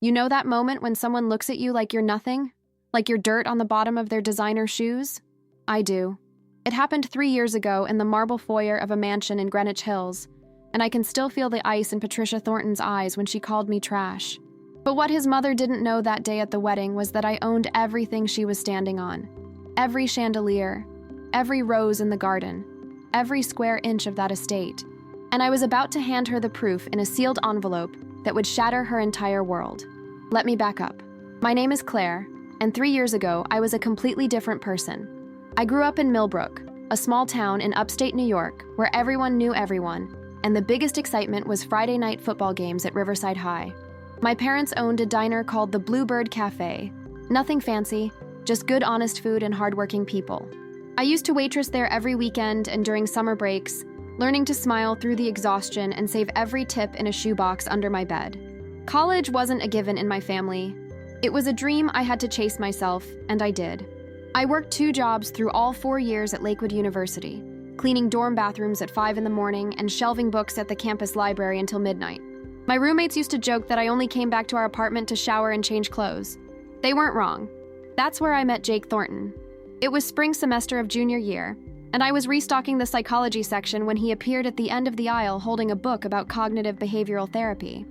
You know that moment when someone looks at you like you're nothing? Like you're dirt on the bottom of their designer shoes? I do. It happened 3 years ago in the marble foyer of a mansion in Greenwich Hills, and I can still feel the ice in Patricia Thornton's eyes when she called me trash. But what his mother didn't know that day at the wedding was that I owned everything she was standing on. Every chandelier, every rose in the garden, every square inch of that estate. And I was about to hand her the proof in a sealed envelope that would shatter her entire world. Let me back up. My name is Claire, and 3 years ago, I was a completely different person. I grew up in Millbrook, a small town in upstate New York where everyone knew everyone, and the biggest excitement was Friday night football games at Riverside High. My parents owned a diner called the Bluebird Cafe. Nothing fancy, just good honest food and hardworking people. I used to waitress there every weekend and during summer breaks, learning to smile through the exhaustion and save every tip in a shoebox under my bed. College wasn't a given in my family. It was a dream I had to chase myself, and I did. I worked 2 jobs through all 4 years at Lakewood University, cleaning dorm bathrooms at 5 in the morning and shelving books at the campus library until midnight. My roommates used to joke that I only came back to our apartment to shower and change clothes. They weren't wrong. That's where I met Jake Thornton. It was spring semester of junior year, and I was restocking the psychology section when he appeared at the end of the aisle holding a book about cognitive behavioral therapy.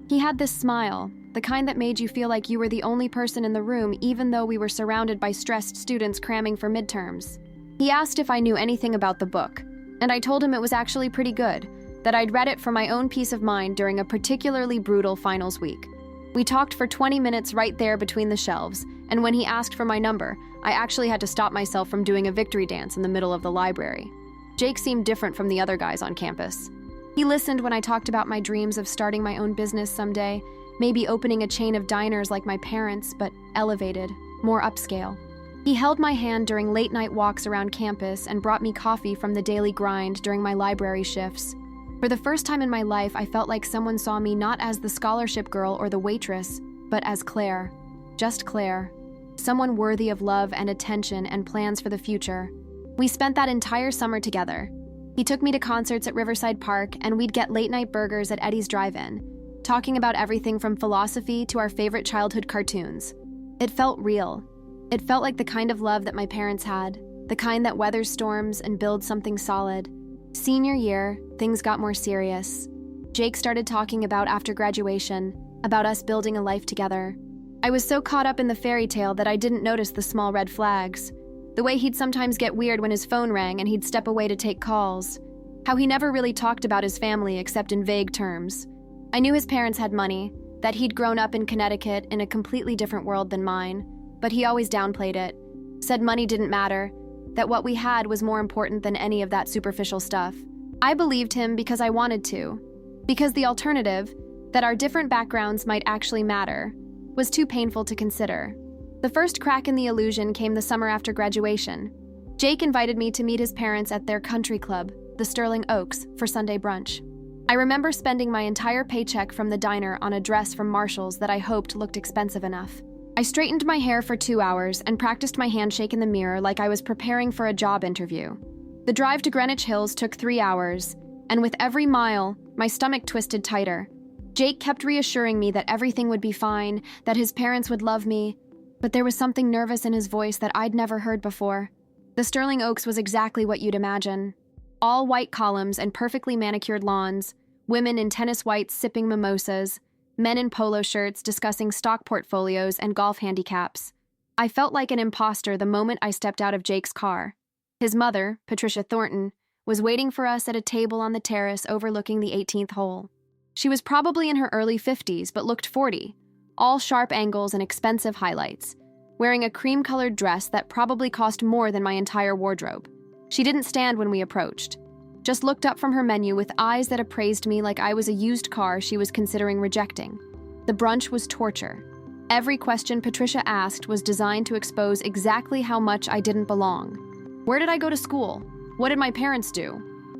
He had this smile, the kind that made you feel like you were the only person in the room even though we were surrounded by stressed students cramming for midterms. He asked if I knew anything about the book, and I told him it was actually pretty good, that I'd read it for my own peace of mind during a particularly brutal finals week. We talked for 20 minutes right there between the shelves, and when he asked for my number, I actually had to stop myself from doing a victory dance in the middle of the library. Jake seemed different from the other guys on campus. He listened when I talked about my dreams of starting my own business someday, maybe opening a chain of diners like my parents, but elevated, more upscale. He held my hand during late-night walks around campus and brought me coffee from the daily grind during my library shifts. For the first time in my life, I felt like someone saw me not as the scholarship girl or the waitress, but as Claire. Just Claire. Someone worthy of love and attention and plans for the future. We spent that entire summer together. He took me to concerts at Riverside Park, and we'd get late-night burgers at Eddie's Drive-In, talking about everything from philosophy to our favorite childhood cartoons. It felt real. It felt like the kind of love that my parents had, the kind that weathers storms and builds something solid. Senior year, things got more serious. Jake started talking about after graduation, about us building a life together. I was so caught up in the fairy tale that I didn't notice the small red flags. The way he'd sometimes get weird when his phone rang and he'd step away to take calls. How he never really talked about his family except in vague terms. I knew his parents had money, that he'd grown up in Connecticut in a completely different world than mine, but he always downplayed it, said money didn't matter, that what we had was more important than any of that superficial stuff. I believed him because I wanted to, because the alternative, that our different backgrounds might actually matter, was too painful to consider. The first crack in the illusion came the summer after graduation. Jake invited me to meet his parents at their country club, the Sterling Oaks, for Sunday brunch. I remember spending my entire paycheck from the diner on a dress from Marshall's that I hoped looked expensive enough. I straightened my hair for 2 hours and practiced my handshake in the mirror like I was preparing for a job interview. The drive to Greenwich Hills took 3 hours, and with every mile, my stomach twisted tighter. Jake kept reassuring me that everything would be fine, that his parents would love me, but there was something nervous in his voice that I'd never heard before. The Sterling Oaks was exactly what you'd imagine. All white columns and perfectly manicured lawns, women in tennis whites sipping mimosas, men in polo shirts discussing stock portfolios and golf handicaps. I felt like an imposter the moment I stepped out of Jake's car. His mother, Patricia Thornton, was waiting for us at a table on the terrace overlooking the 18th hole. She was probably in her early 50s but looked 40, all sharp angles and expensive highlights, wearing a cream-colored dress that probably cost more than my entire wardrobe. She didn't stand when we approached, just looked up from her menu with eyes that appraised me like I was a used car she was considering rejecting. The brunch was torture. Every question Patricia asked was designed to expose exactly how much I didn't belong. Where did I go to school? What did my parents do?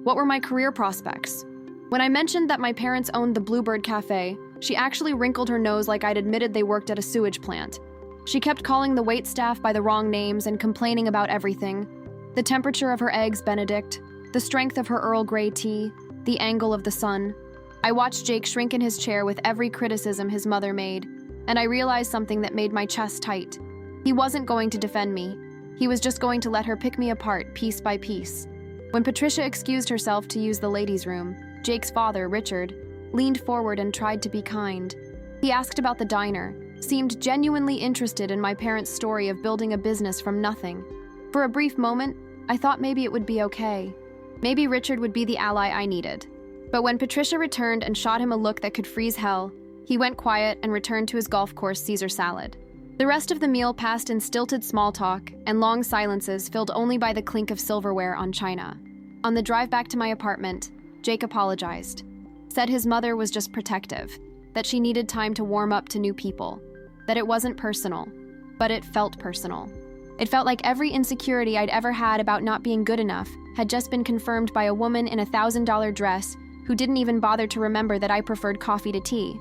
What were my career prospects? When I mentioned that my parents owned the Bluebird Cafe, she actually wrinkled her nose like I'd admitted they worked at a sewage plant. She kept calling the waitstaff by the wrong names and complaining about everything. The temperature of her eggs Benedict, the strength of her Earl Grey tea, the angle of the sun. I watched Jake shrink in his chair with every criticism his mother made. and I realized something that made my chest tight. He wasn't going to defend me. He was just going to let her pick me apart piece by piece. When Patricia excused herself to use the ladies' room, Jake's father, Richard, leaned forward and tried to be kind. He asked about the diner, seemed genuinely interested in my parents' story of building a business from nothing. For a brief moment, I thought maybe it would be okay. Maybe Richard would be the ally I needed. But when Patricia returned and shot him a look that could freeze hell, he went quiet and returned to his golf course Caesar salad. The rest of the meal passed in stilted small talk and long silences filled only by the clink of silverware on china. On the drive back to my apartment, Jake apologized, said his mother was just protective, that she needed time to warm up to new people, that it wasn't personal, but it felt personal. It felt like every insecurity I'd ever had about not being good enough had just been confirmed by a woman in a $1,000 dress who didn't even bother to remember that I preferred coffee to tea.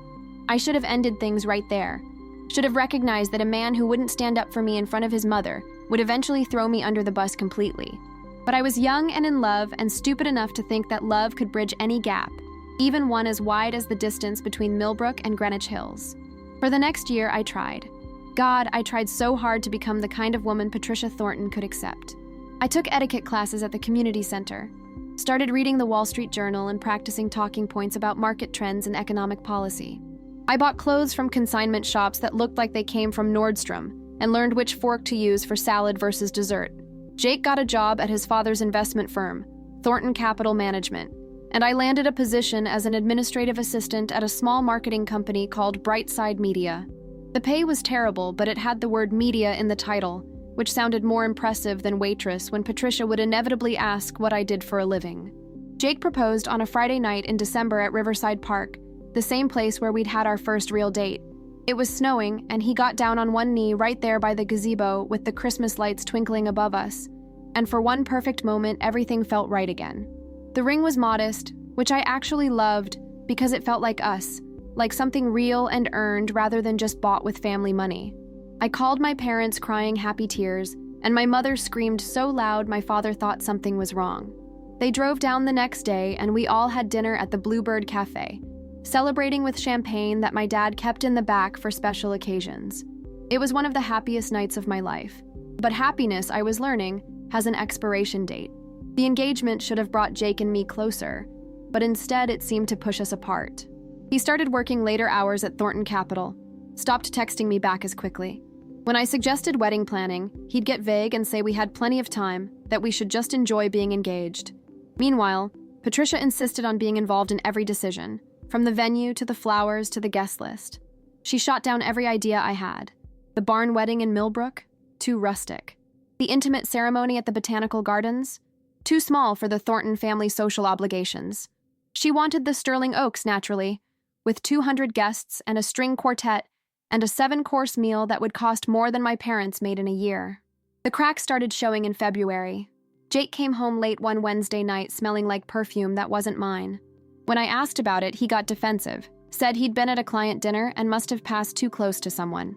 I should have ended things right there. Should have recognized that a man who wouldn't stand up for me in front of his mother would eventually throw me under the bus completely. But I was young and in love and stupid enough to think that love could bridge any gap, even one as wide as the distance between Millbrook and Greenwich Hills. For the next year, I tried. God, I tried so hard to become the kind of woman Patricia Thornton could accept. I took etiquette classes at the community center, started reading the Wall Street Journal and practicing talking points about market trends and economic policy. I bought clothes from consignment shops that looked like they came from Nordstrom and learned which fork to use for salad versus dessert. Jake got a job at his father's investment firm, Thornton Capital Management, and I landed a position as an administrative assistant at a small marketing company called Brightside Media. The pay was terrible, but it had the word media in the title, which sounded more impressive than waitress when Patricia would inevitably ask what I did for a living. Jake proposed on a Friday night in December at Riverside Park, the same place where we'd had our first real date. It was snowing, and he got down on one knee right there by the gazebo with the Christmas lights twinkling above us, and for one perfect moment, everything felt right again. The ring was modest, which I actually loved because it felt like us, like something real and earned rather than just bought with family money. I called my parents crying happy tears, and my mother screamed so loud my father thought something was wrong. They drove down the next day, and we all had dinner at the Bluebird Cafe, celebrating with champagne that my dad kept in the back for special occasions. It was one of the happiest nights of my life. But happiness, I was learning, has an expiration date. The engagement should have brought Jake and me closer, but instead it seemed to push us apart. He started working later hours at Thornton Capital, stopped texting me back as quickly. When I suggested wedding planning, he'd get vague and say we had plenty of time, that we should just enjoy being engaged. Meanwhile, Patricia insisted on being involved in every decision, from the venue to the flowers to the guest list. She shot down every idea I had. The barn wedding in Millbrook? Too rustic. The intimate ceremony at the Botanical Gardens? Too small for the Thornton family social obligations. She wanted the Sterling Oaks, naturally, with 200 guests and a string quartet and a 7-course meal that would cost more than my parents made in a year. The cracks started showing in February. Jake came home late one Wednesday night smelling like perfume that wasn't mine. When I asked about it, he got defensive, said he'd been at a client dinner and must have passed too close to someone.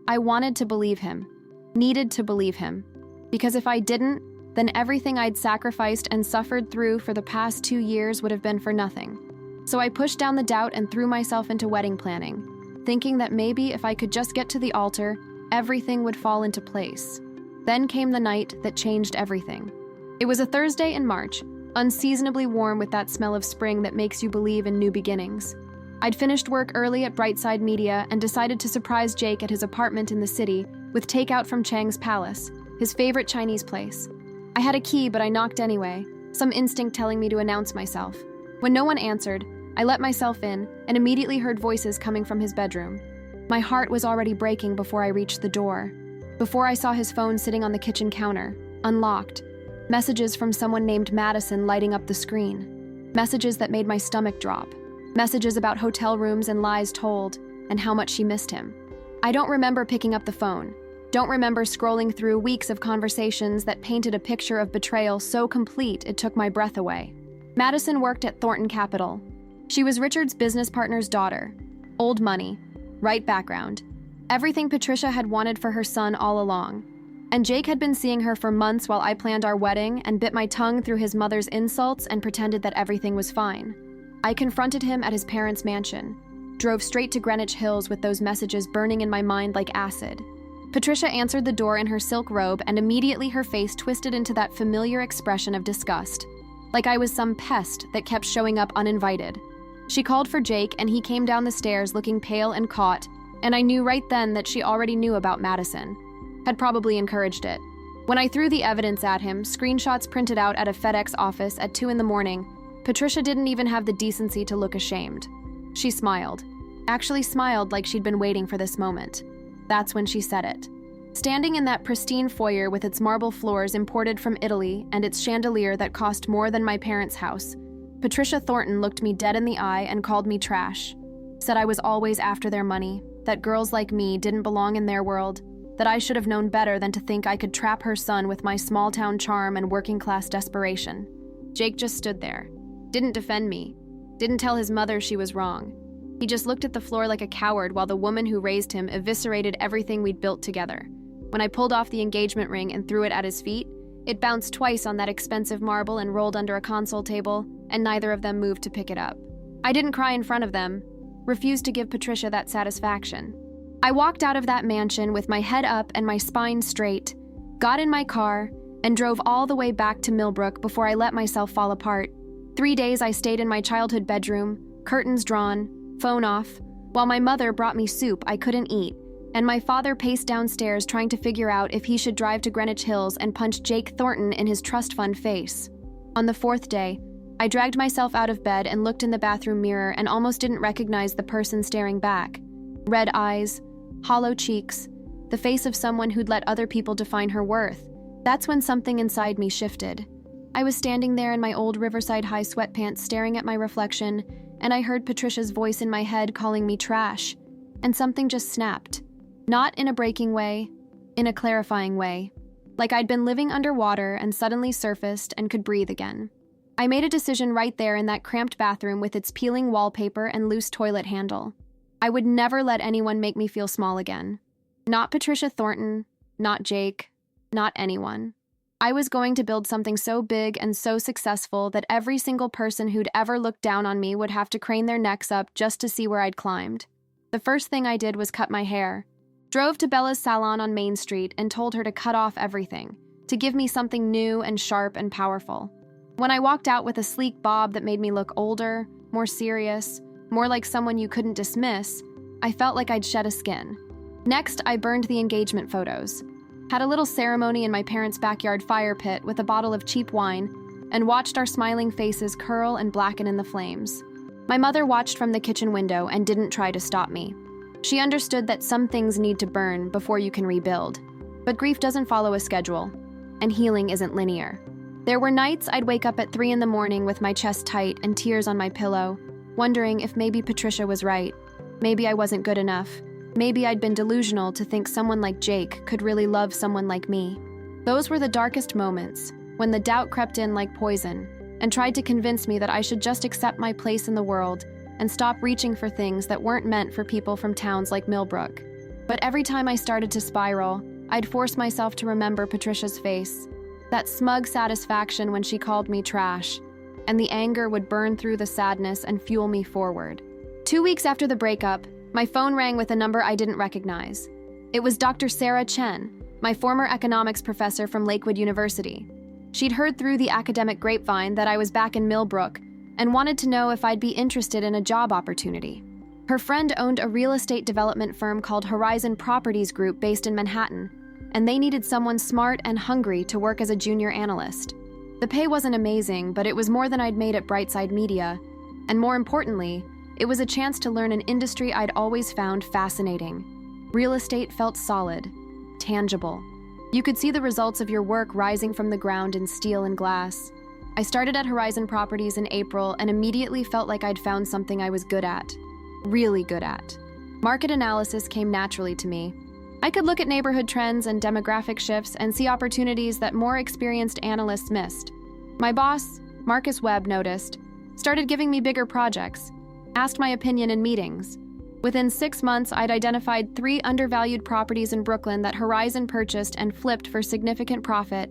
I wanted to believe him, needed to believe him, because if I didn't, then everything I'd sacrificed and suffered through for the past 2 years would have been for nothing. So I pushed down the doubt and threw myself into wedding planning, thinking that maybe if I could just get to the altar, everything would fall into place. Then came the night that changed everything. It was a Thursday in March, unseasonably warm with that smell of spring that makes you believe in new beginnings. I'd finished work early at Brightside Media and decided to surprise Jake at his apartment in the city with takeout from Chang's Palace, his favorite Chinese place. I had a key, but I knocked anyway, some instinct telling me to announce myself. When no one answered, I let myself in and immediately heard voices coming from his bedroom. My heart was already breaking before I reached the door, before I saw his phone sitting on the kitchen counter, unlocked. Messages from someone named Madison lighting up the screen. Messages that made my stomach drop. Messages about hotel rooms and lies told, and how much she missed him. I don't remember picking up the phone. Don't remember scrolling through weeks of conversations that painted a picture of betrayal so complete it took my breath away. Madison worked at Thornton Capital. She was Richard's business partner's daughter. Old money, right background. Everything Patricia had wanted for her son all along. And Jake had been seeing her for months while I planned our wedding and bit my tongue through his mother's insults and pretended that everything was fine. I confronted him at his parents' mansion, drove straight to Greenwich Hills with those messages burning in my mind like acid. Patricia answered the door in her silk robe, and immediately her face twisted into that familiar expression of disgust, like I was some pest that kept showing up uninvited. She called for Jake, and he came down the stairs looking pale and caught, and I knew right then that she already knew about Madison, had probably encouraged it. When I threw the evidence at him, screenshots printed out at a FedEx office at 2 a.m, Patricia didn't even have the decency to look ashamed. She smiled. Actually smiled like she'd been waiting for this moment. That's when she said it. Standing in that pristine foyer with its marble floors imported from Italy and its chandelier that cost more than my parents' house, Patricia Thornton looked me dead in the eye and called me trash. Said I was always after their money, that girls like me didn't belong in their world, that I should have known better than to think I could trap her son with my small-town charm and working-class desperation. Jake just stood there. Didn't defend me. Didn't tell his mother she was wrong. He just looked at the floor like a coward while the woman who raised him eviscerated everything we'd built together. When I pulled off the engagement ring and threw it at his feet, it bounced twice on that expensive marble and rolled under a console table, and neither of them moved to pick it up. I didn't cry in front of them, refused to give Patricia that satisfaction. I walked out of that mansion with my head up and my spine straight, got in my car, and drove all the way back to Millbrook before I let myself fall apart. 3 days I stayed in my childhood bedroom, curtains drawn, phone off, while my mother brought me soup I couldn't eat, and my father paced downstairs trying to figure out if he should drive to Greenwich Hills and punch Jake Thornton in his trust fund face. On the 4th day, I dragged myself out of bed and looked in the bathroom mirror and almost didn't recognize the person staring back. Red eyes, hollow cheeks, the face of someone who'd let other people define her worth. That's when something inside me shifted. I was standing there in my old Riverside High sweatpants staring at my reflection, and I heard Patricia's voice in my head calling me trash, and something just snapped. Not in a breaking way, in a clarifying way. Like I'd been living underwater and suddenly surfaced and could breathe again. I made a decision right there in that cramped bathroom with its peeling wallpaper and loose toilet handle. I would never let anyone make me feel small again. Not Patricia Thornton, not Jake, not anyone. I was going to build something so big and so successful that every single person who'd ever looked down on me would have to crane their necks up just to see where I'd climbed. The first thing I did was cut my hair. Drove to Bella's salon on Main Street and told her to cut off everything, to give me something new and sharp and powerful. When I walked out with a sleek bob that made me look older, more serious, more like someone you couldn't dismiss, I felt like I'd shed a skin. Next, I burned the engagement photos. Had a little ceremony in my parents' backyard fire pit with a bottle of cheap wine, and watched our smiling faces curl and blacken in the flames. My mother watched from the kitchen window and didn't try to stop me. She understood that some things need to burn before you can rebuild. But grief doesn't follow a schedule, and healing isn't linear. There were nights I'd wake up at 3 a.m. with my chest tight and tears on my pillow, wondering if maybe Patricia was right. Maybe I wasn't good enough. Maybe I'd been delusional to think someone like Jake could really love someone like me. Those were the darkest moments, when the doubt crept in like poison and tried to convince me that I should just accept my place in the world and stop reaching for things that weren't meant for people from towns like Millbrook. But every time I started to spiral, I'd force myself to remember Patricia's face, that smug satisfaction when she called me trash, and the anger would burn through the sadness and fuel me forward. 2 weeks after the breakup, my phone rang with a number I didn't recognize. It was Dr. Sarah Chen, my former economics professor from Lakewood University. She'd heard through the academic grapevine that I was back in Millbrook and wanted to know if I'd be interested in a job opportunity. Her friend owned a real estate development firm called Horizon Properties Group based in Manhattan, and they needed someone smart and hungry to work as a junior analyst. The pay wasn't amazing, but it was more than I'd made at Brightside Media, and more importantly, it was a chance to learn an industry I'd always found fascinating. Real estate felt solid, tangible. You could see the results of your work rising from the ground in steel and glass. I started at Horizon Properties in April and immediately felt like I'd found something I was good at. Really good at. Market analysis came naturally to me. I could look at neighborhood trends and demographic shifts and see opportunities that more experienced analysts missed. My boss, Marcus Webb, noticed, started giving me bigger projects, asked my opinion in meetings. Within 6 months, I'd identified 3 undervalued properties in Brooklyn that Horizon purchased and flipped for significant profit,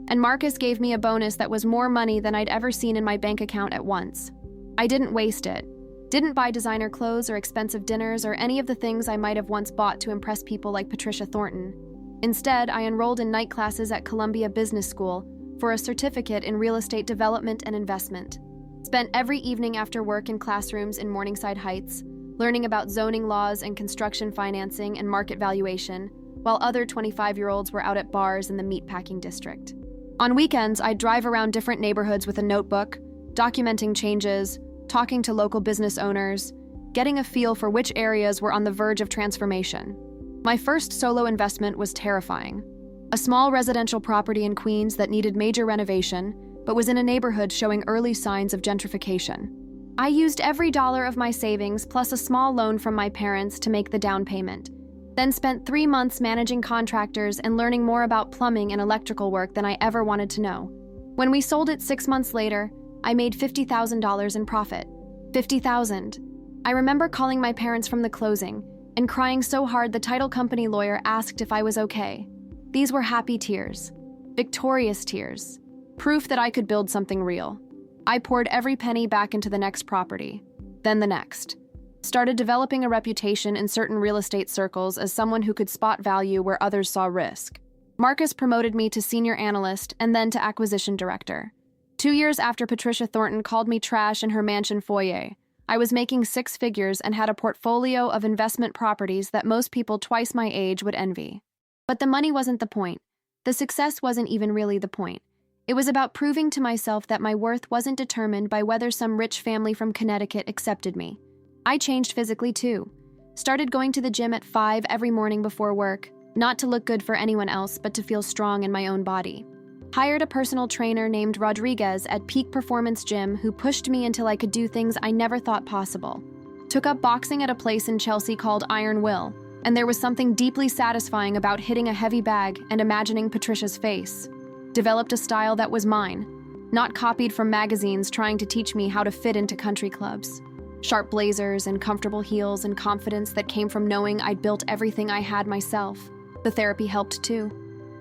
and Marcus gave me a bonus that was more money than I'd ever seen in my bank account at once. I didn't waste it. Didn't buy designer clothes or expensive dinners or any of the things I might have once bought to impress people like Patricia Thornton. Instead, I enrolled in night classes at Columbia Business School for a certificate in real estate development and investment. Spent every evening after work in classrooms in Morningside Heights, learning about zoning laws and construction financing and market valuation, while other 25-year-olds were out at bars in the meatpacking district. On weekends, I'd drive around different neighborhoods with a notebook, documenting changes, talking to local business owners, getting a feel for which areas were on the verge of transformation. My first solo investment was terrifying. A small residential property in Queens that needed major renovation, but was in a neighborhood showing early signs of gentrification. I used every dollar of my savings plus a small loan from my parents to make the down payment, then spent 3 months managing contractors and learning more about plumbing and electrical work than I ever wanted to know. When we sold it 6 months later, I made $50,000 in profit. $50,000. I remember calling my parents from the closing and crying so hard the title company lawyer asked if I was okay. These were happy tears, victorious tears, proof that I could build something real. I poured every penny back into the next property, then the next. Started developing a reputation in certain real estate circles as someone who could spot value where others saw risk. Marcus promoted me to senior analyst and then to acquisition director. 2 years after Patricia Thornton called me trash in her mansion foyer, I was making 6 figures and had a portfolio of investment properties that most people twice my age would envy. But the money wasn't the point. The success wasn't even really the point. It was about proving to myself that my worth wasn't determined by whether some rich family from Connecticut accepted me. I changed physically too. Started going to the gym at 5 every morning before work, not to look good for anyone else, but to feel strong in my own body. Hired a personal trainer named Rodriguez at Peak Performance Gym who pushed me until I could do things I never thought possible. Took up boxing at a place in Chelsea called Iron Will, and there was something deeply satisfying about hitting a heavy bag and imagining Patricia's face. Developed a style that was mine, not copied from magazines trying to teach me how to fit into country clubs. Sharp blazers and comfortable heels and confidence that came from knowing I'd built everything I had myself. The therapy helped too.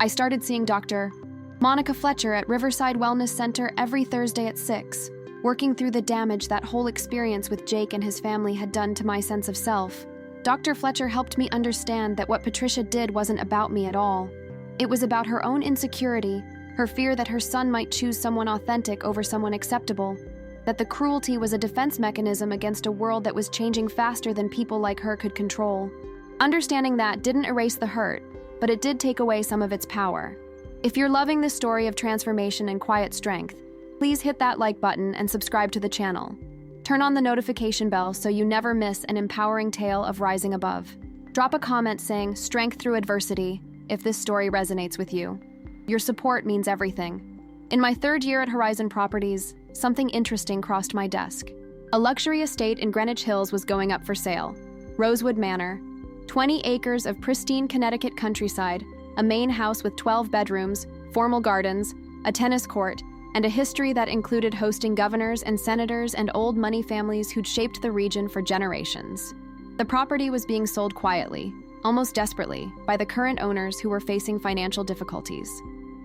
I started seeing Dr. Monica Fletcher at Riverside Wellness Center every Thursday at 6, working through the damage that whole experience with Jake and his family had done to my sense of self. Dr. Fletcher helped me understand that what Patricia did wasn't about me at all. It was about her own insecurity, her fear that her son might choose someone authentic over someone acceptable, that the cruelty was a defense mechanism against a world that was changing faster than people like her could control. Understanding that didn't erase the hurt, but it did take away some of its power. If you're loving this story of transformation and quiet strength, please hit that like button and subscribe to the channel. Turn on the notification bell so you never miss an empowering tale of rising above. Drop a comment saying "Strength through adversity" if this story resonates with you. Your support means everything. In my 3rd year at Horizon Properties, something interesting crossed my desk. A luxury estate in Greenwich Hills was going up for sale. Rosewood Manor, 20 acres of pristine Connecticut countryside, a main house with 12 bedrooms, formal gardens, a tennis court, and a history that included hosting governors and senators and old money families who'd shaped the region for generations. The property was being sold quietly, almost desperately, by the current owners who were facing financial difficulties.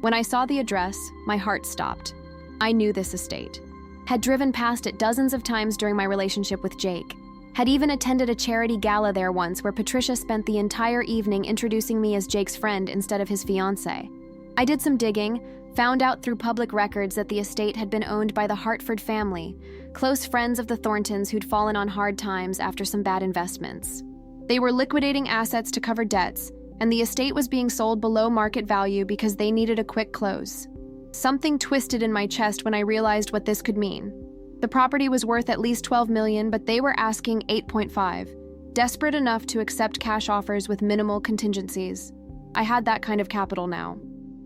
When I saw the address, my heart stopped. I knew this estate. Had driven past it dozens of times during my relationship with Jake. Had even attended a charity gala there once where Patricia spent the entire evening introducing me as Jake's friend instead of his fiancé. I did some digging, found out through public records that the estate had been owned by the Hartford family, close friends of the Thorntons who'd fallen on hard times after some bad investments. They were liquidating assets to cover debts, and the estate was being sold below market value because they needed a quick close. Something twisted in my chest when I realized what this could mean. The property was worth at least $12 million, but they were asking $8.5, desperate enough to accept cash offers with minimal contingencies. I had that kind of capital now.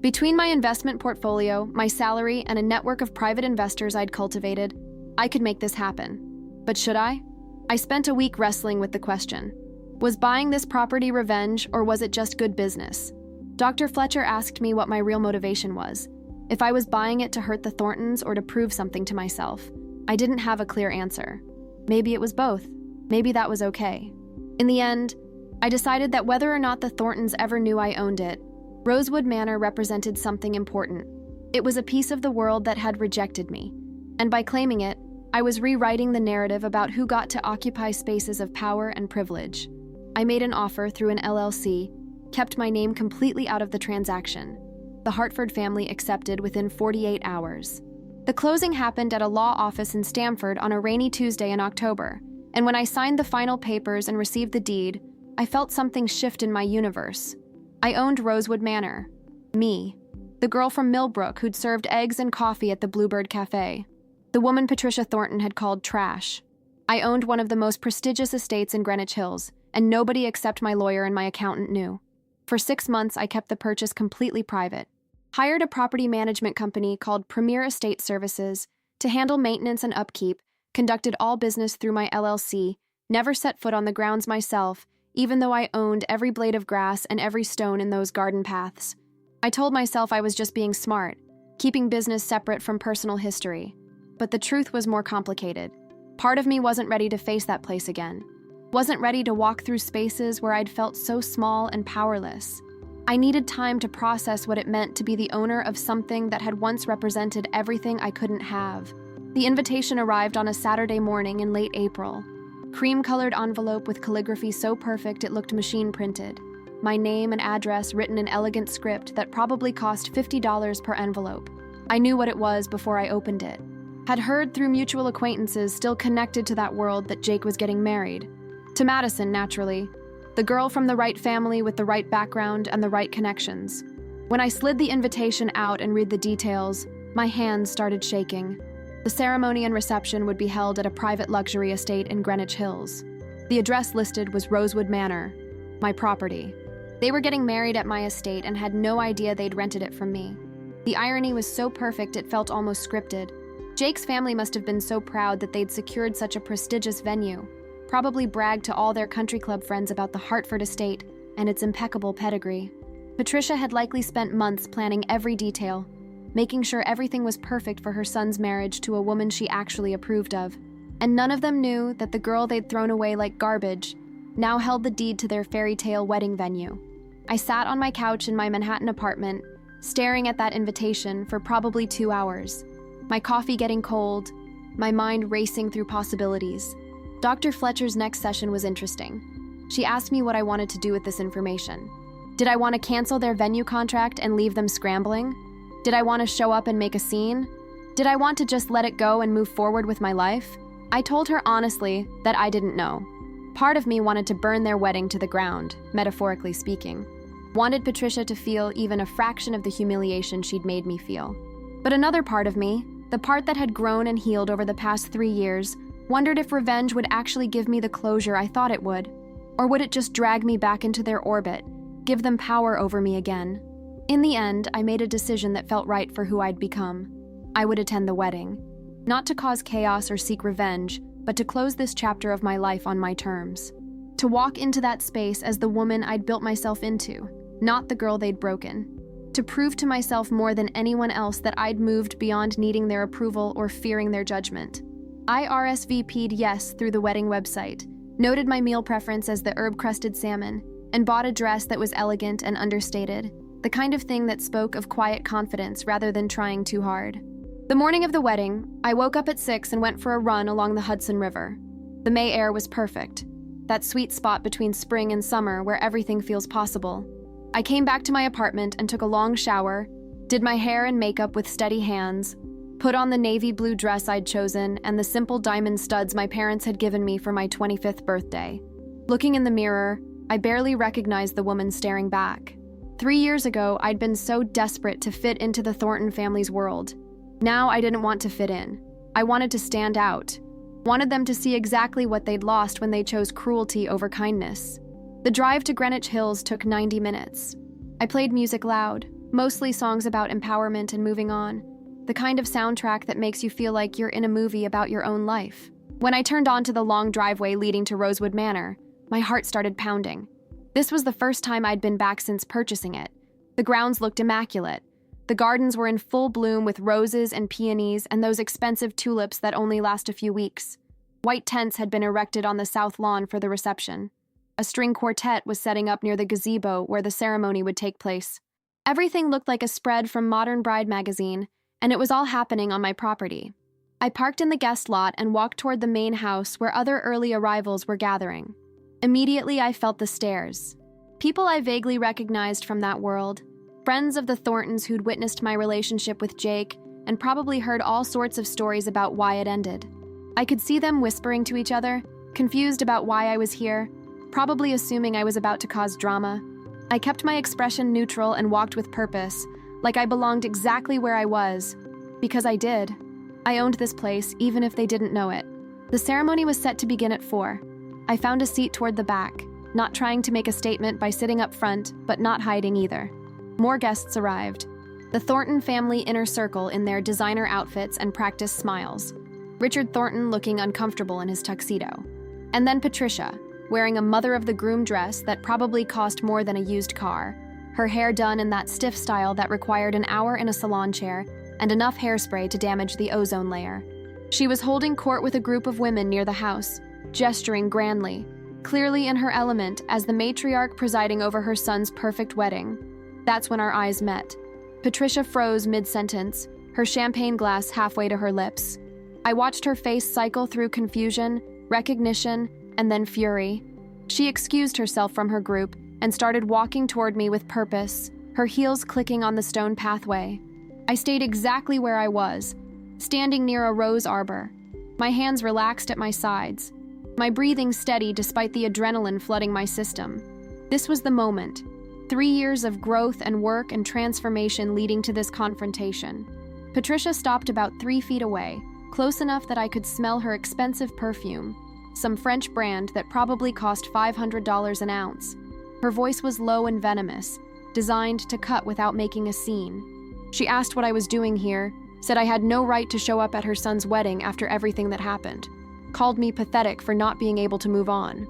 Between my investment portfolio, my salary, and a network of private investors I'd cultivated, I could make this happen. But should I? I spent a week wrestling with the question. Was buying this property revenge, or was it just good business? Dr. Fletcher asked me what my real motivation was, if I was buying it to hurt the Thorntons or to prove something to myself. I didn't have a clear answer. Maybe it was both. Maybe that was okay. In the end, I decided that whether or not the Thorntons ever knew I owned it, Rosewood Manor represented something important. It was a piece of the world that had rejected me, and by claiming it, I was rewriting the narrative about who got to occupy spaces of power and privilege. I made an offer through an LLC, kept my name completely out of the transaction. The Hartford family accepted within 48 hours. The closing happened at a law office in Stamford on a rainy Tuesday in October, and when I signed the final papers and received the deed, I felt something shift in my universe. I owned Rosewood Manor. Me, the girl from Millbrook who'd served eggs and coffee at the Bluebird Cafe. The woman Patricia Thornton had called trash. I owned one of the most prestigious estates in Greenwich Hills, and nobody except my lawyer and my accountant knew. For 6 months, I kept the purchase completely private. Hired a property management company called Premier Estate Services to handle maintenance and upkeep, conducted all business through my LLC, never set foot on the grounds myself, even though I owned every blade of grass and every stone in those garden paths. I told myself I was just being smart, keeping business separate from personal history. But the truth was more complicated. Part of me wasn't ready to face that place again. Wasn't ready to walk through spaces where I'd felt so small and powerless. I needed time to process what it meant to be the owner of something that had once represented everything I couldn't have. The invitation arrived on a Saturday morning in late April. Cream-colored envelope with calligraphy so perfect it looked machine-printed. My name and address written in elegant script that probably cost $50 per envelope. I knew what it was before I opened it. Had heard through mutual acquaintances still connected to that world that Jake was getting married. To Madison, naturally. The girl from the right family with the right background and the right connections. When I slid the invitation out and read the details, my hands started shaking. The ceremony and reception would be held at a private luxury estate in Greenwich Hills. The address listed was Rosewood Manor, my property. They were getting married at my estate and had no idea they'd rented it from me. The irony was so perfect it felt almost scripted. Jake's family must have been so proud that they'd secured such a prestigious venue, probably bragged to all their country club friends about the Hartford estate and its impeccable pedigree. Patricia had likely spent months planning every detail, making sure everything was perfect for her son's marriage to a woman she actually approved of. And none of them knew that the girl they'd thrown away like garbage now held the deed to their fairy tale wedding venue. I sat on my couch in my Manhattan apartment, staring at that invitation for probably 2 hours. My coffee getting cold, my mind racing through possibilities. Dr. Fletcher's next session was interesting. She asked me what I wanted to do with this information. Did I want to cancel their venue contract and leave them scrambling? Did I want to show up and make a scene? Did I want to just let it go and move forward with my life? I told her honestly that I didn't know. Part of me wanted to burn their wedding to the ground, metaphorically speaking. Wanted Patricia to feel even a fraction of the humiliation she'd made me feel. But another part of me, the part that had grown and healed over the past 3 years, wondered if revenge would actually give me the closure I thought it would. Or would it just drag me back into their orbit, give them power over me again? In the end, I made a decision that felt right for who I'd become. I would attend the wedding. Not to cause chaos or seek revenge, but to close this chapter of my life on my terms. To walk into that space as the woman I'd built myself into, not the girl they'd broken. To prove to myself more than anyone else that I'd moved beyond needing their approval or fearing their judgment. I RSVP'd yes through the wedding website, noted my meal preference as the herb-crusted salmon, and bought a dress that was elegant and understated, the kind of thing that spoke of quiet confidence rather than trying too hard. The morning of the wedding, I woke up at 6 and went for a run along the Hudson River. The May air was perfect, that sweet spot between spring and summer where everything feels possible. I came back to my apartment and took a long shower, did my hair and makeup with steady hands, put on the navy blue dress I'd chosen and the simple diamond studs my parents had given me for my 25th birthday. Looking in the mirror, I barely recognized the woman staring back. 3 years ago, I'd been so desperate to fit into the Thornton family's world. Now I didn't want to fit in. I wanted to stand out. Wanted them to see exactly what they'd lost when they chose cruelty over kindness. The drive to Greenwich Hills took 90 minutes. I played music loud, mostly songs about empowerment and moving on, the kind of soundtrack that makes you feel like you're in a movie about your own life. When I turned onto the long driveway leading to Rosewood Manor, my heart started pounding. This was the first time I'd been back since purchasing it. The grounds looked immaculate. The gardens were in full bloom with roses and peonies and those expensive tulips that only last a few weeks. White tents had been erected on the south lawn for the reception. A string quartet was setting up near the gazebo where the ceremony would take place. Everything looked like a spread from Modern Bride magazine, and it was all happening on my property. I parked in the guest lot and walked toward the main house where other early arrivals were gathering. Immediately, I felt the stares. People I vaguely recognized from that world, friends of the Thorntons who'd witnessed my relationship with Jake and probably heard all sorts of stories about why it ended. I could see them whispering to each other, confused about why I was here, probably assuming I was about to cause drama. I kept my expression neutral and walked with purpose, like I belonged exactly where I was, because I did. I owned this place, even if they didn't know it. The ceremony was set to begin at 4. I found a seat toward the back, not trying to make a statement by sitting up front, but not hiding either. More guests arrived. The Thornton family inner circle in their designer outfits and practiced smiles. Richard Thornton looking uncomfortable in his tuxedo. And then Patricia, wearing a mother-of-the-groom dress that probably cost more than a used car, her hair done in that stiff style that required an hour in a salon chair and enough hairspray to damage the ozone layer. She was holding court with a group of women near the house, gesturing grandly, clearly in her element as the matriarch presiding over her son's perfect wedding. That's when our eyes met. Patricia froze mid-sentence, her champagne glass halfway to her lips. I watched her face cycle through confusion, recognition, and then fury. She excused herself from her group and started walking toward me with purpose, her heels clicking on the stone pathway. I stayed exactly where I was, standing near a rose arbor, my hands relaxed at my sides, my breathing steady despite the adrenaline flooding my system. This was the moment. 3 years of growth and work and transformation leading to this confrontation. Patricia stopped about 3 feet away, close enough that I could smell her expensive perfume, some French brand that probably cost $500 an ounce. Her voice was low and venomous, designed to cut without making a scene. She asked what I was doing here, said I had no right to show up at her son's wedding after everything that happened, called me pathetic for not being able to move on.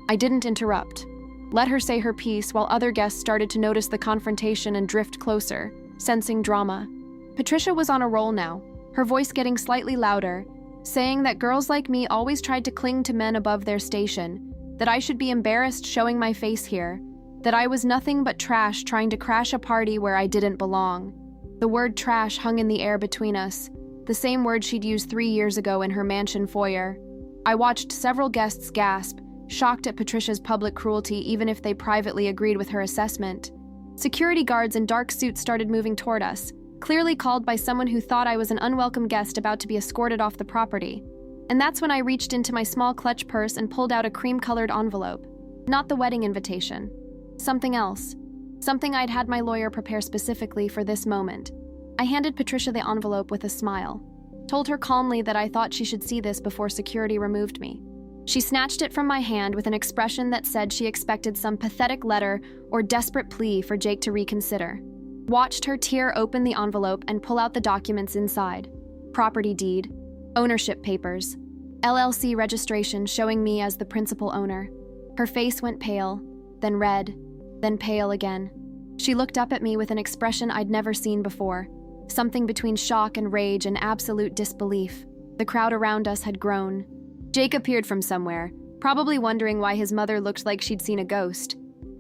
I didn't interrupt. Let her say her piece while other guests started to notice the confrontation and drift closer, sensing drama. Patricia was on a roll now, her voice getting slightly louder, saying that girls like me always tried to cling to men above their station, that I should be embarrassed showing my face here, that I was nothing but trash trying to crash a party where I didn't belong. The word trash hung in the air between us, the same word she'd used 3 years ago in her mansion foyer. I watched several guests gasp, shocked at Patricia's public cruelty even if they privately agreed with her assessment. Security guards in dark suits started moving toward us, clearly called by someone who thought I was an unwelcome guest about to be escorted off the property. And that's when I reached into my small clutch purse and pulled out a cream-colored envelope. Not the wedding invitation. Something else. Something I'd had my lawyer prepare specifically for this moment. I handed Patricia the envelope with a smile, told her calmly that I thought she should see this before security removed me. She snatched it from my hand with an expression that said she expected some pathetic letter or desperate plea for Jake to reconsider. Watched her tear open the envelope and pull out the documents inside. Property deed, ownership papers, LLC registration showing me as the principal owner. Her face went pale, then red, then pale again. She looked up at me with an expression I'd never seen before, something between shock and rage and absolute disbelief. The crowd around us had grown. Jake appeared from somewhere, probably wondering why his mother looked like she'd seen a ghost.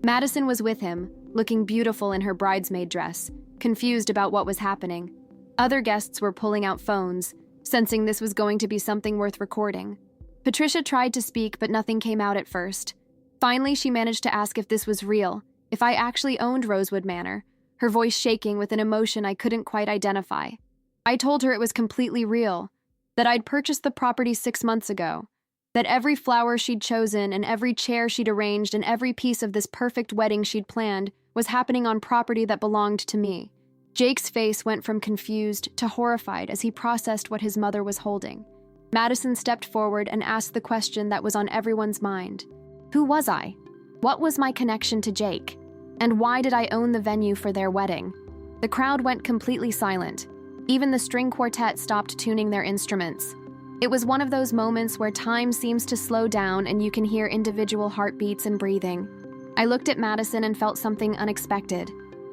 Madison was with him, looking beautiful in her bridesmaid dress, confused about what was happening. Other guests were pulling out phones, sensing this was going to be something worth recording. Patricia tried to speak, but nothing came out at first. Finally, she managed to ask if this was real, if I actually owned Rosewood Manor, her voice shaking with an emotion I couldn't quite identify. I told her it was completely real, that I'd purchased the property 6 months ago, that every flower she'd chosen and every chair she'd arranged and every piece of this perfect wedding she'd planned was happening on property that belonged to me. Jake's face went from confused to horrified as he processed what his mother was holding. Madison stepped forward and asked the question that was on everyone's mind. Who was I? What was my connection to Jake? And why did I own the venue for their wedding? The crowd went completely silent. Even the string quartet stopped tuning their instruments. It was one of those moments where time seems to slow down and you can hear individual heartbeats and breathing. I looked at Madison and felt something unexpected.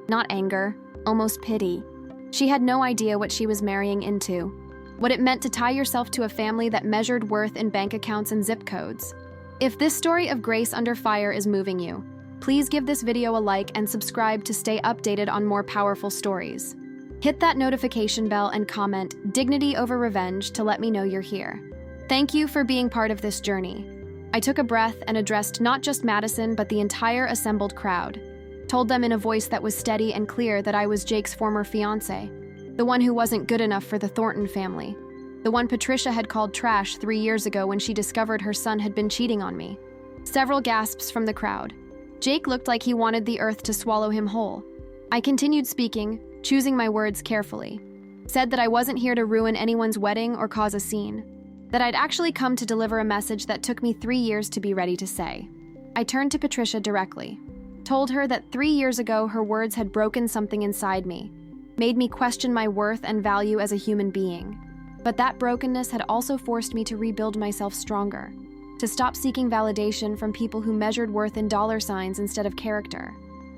Not anger, almost pity. She had no idea what she was marrying into, what it meant to tie yourself to a family that measured worth in bank accounts and zip codes. If this story of Grace Under Fire is moving you, please give this video a like and subscribe to stay updated on more powerful stories. Hit that notification bell and comment "Dignity over Revenge" to let me know you're here. Thank you for being part of this journey. I took a breath and addressed not just Madison, but the entire assembled crowd. Told them in a voice that was steady and clear that I was Jake's former fiancé, the one who wasn't good enough for the Thornton family, the one Patricia had called trash 3 years ago when she discovered her son had been cheating on me. Several gasps from the crowd. Jake looked like he wanted the earth to swallow him whole. I continued speaking, choosing my words carefully. Said that I wasn't here to ruin anyone's wedding or cause a scene. That I'd actually come to deliver a message that took me 3 years to be ready to say. I turned to Patricia directly. Told her that 3 years ago her words had broken something inside me, made me question my worth and value as a human being. But that brokenness had also forced me to rebuild myself stronger, to stop seeking validation from people who measured worth in dollar signs instead of character,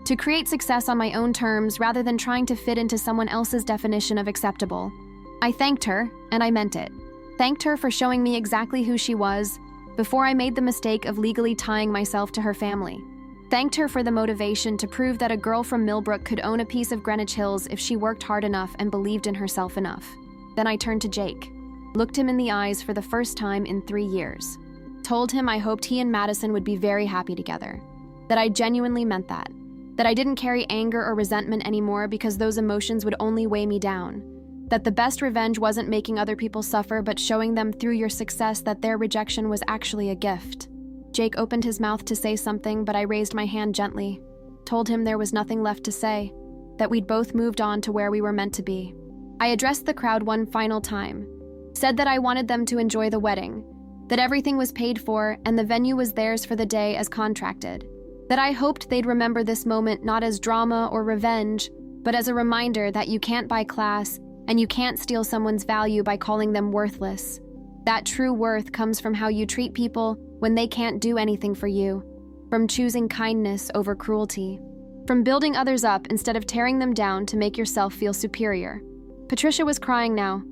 to create success on my own terms rather than trying to fit into someone else's definition of acceptable. I thanked her, and I meant it. Thanked her for showing me exactly who she was before I made the mistake of legally tying myself to her family. Thanked her for the motivation to prove that a girl from Millbrook could own a piece of Greenwich Hills if she worked hard enough and believed in herself enough. Then I turned to Jake, looked him in the eyes for the first time in 3 years. Told him I hoped he and Madison would be very happy together. That I genuinely meant that. That I didn't carry anger or resentment anymore because those emotions would only weigh me down. That the best revenge wasn't making other people suffer but showing them through your success that their rejection was actually a gift. Jake opened his mouth to say something, but I raised my hand gently. Told him there was nothing left to say. That we'd both moved on to where we were meant to be. I addressed the crowd one final time. Said that I wanted them to enjoy the wedding. That everything was paid for and the venue was theirs for the day as contracted. That I hoped they'd remember this moment not as drama or revenge, but as a reminder that you can't buy class and you can't steal someone's value by calling them worthless. That true worth comes from how you treat people when they can't do anything for you, from choosing kindness over cruelty, from building others up instead of tearing them down to make yourself feel superior. Patricia was crying now,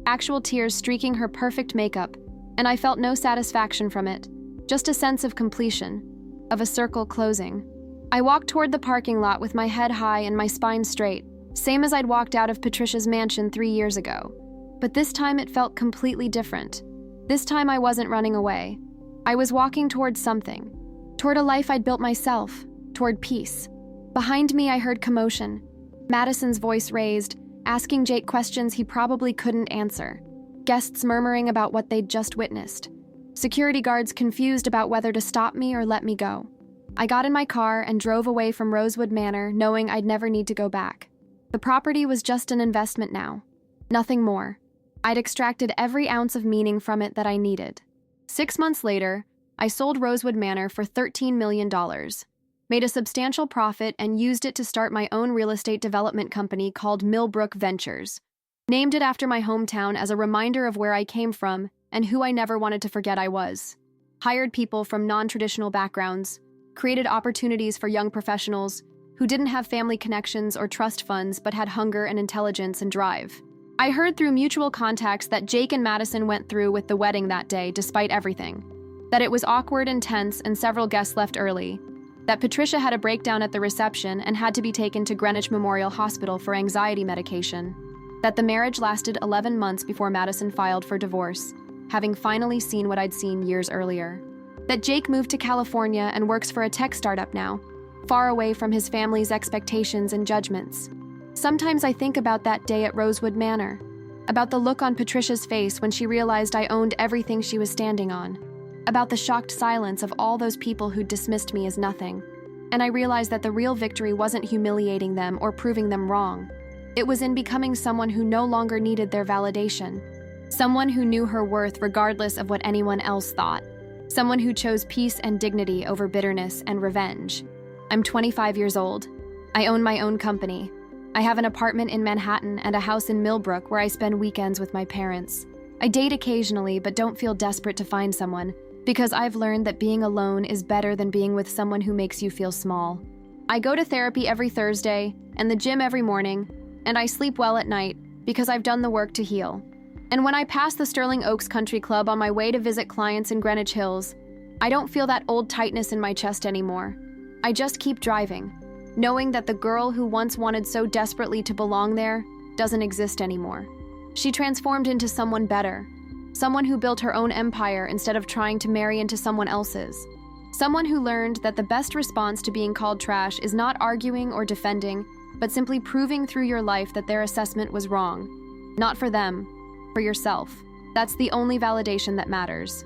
actual tears streaking her perfect makeup, and I felt no satisfaction from it, just a sense of completion, of a circle closing. I walked toward the parking lot with my head high and my spine straight, same as I'd walked out of Patricia's mansion 3 years ago. But this time it felt completely different. This time I wasn't running away. I was walking toward something, toward a life I'd built myself, toward peace. Behind me I heard commotion, Madison's voice raised, asking Jake questions he probably couldn't answer. Guests murmuring about what they'd just witnessed. Security guards confused about whether to stop me or let me go. I got in my car and drove away from Rosewood Manor, knowing I'd never need to go back. The property was just an investment now. Nothing more. I'd extracted every ounce of meaning from it that I needed. 6 months later, I sold Rosewood Manor for $13 million, made a substantial profit and used it to start my own real estate development company called Millbrook Ventures. Named it after my hometown as a reminder of where I came from and who I never wanted to forget I was. Hired people from non-traditional backgrounds, created opportunities for young professionals who didn't have family connections or trust funds but had hunger and intelligence and drive. I heard through mutual contacts that Jake and Madison went through with the wedding that day despite everything. That it was awkward and tense and several guests left early. That Patricia had a breakdown at the reception and had to be taken to Greenwich Memorial Hospital for anxiety medication. That the marriage lasted 11 months before Madison filed for divorce, having finally seen what I'd seen years earlier. That Jake moved to California and works for a tech startup now, far away from his family's expectations and judgments. Sometimes I think about that day at Rosewood Manor, about the look on Patricia's face when she realized I owned everything she was standing on, about the shocked silence of all those people who dismissed me as nothing. And I realized that the real victory wasn't humiliating them or proving them wrong. It was in becoming someone who no longer needed their validation. Someone who knew her worth regardless of what anyone else thought. Someone who chose peace and dignity over bitterness and revenge. I'm 25 years old. I own my own company. I have an apartment in Manhattan and a house in Millbrook where I spend weekends with my parents. I date occasionally but don't feel desperate to find someone because I've learned that being alone is better than being with someone who makes you feel small. I go to therapy every Thursday and the gym every morning, and I sleep well at night because I've done the work to heal. And when I pass the Sterling Oaks Country Club on my way to visit clients in Greenwich Hills, I don't feel that old tightness in my chest anymore. I just keep driving, knowing that the girl who once wanted so desperately to belong there doesn't exist anymore. She transformed into someone better, someone who built her own empire instead of trying to marry into someone else's. Someone who learned that the best response to being called trash is not arguing or defending, but simply proving through your life that their assessment was wrong. Not for them, for yourself. That's the only validation that matters.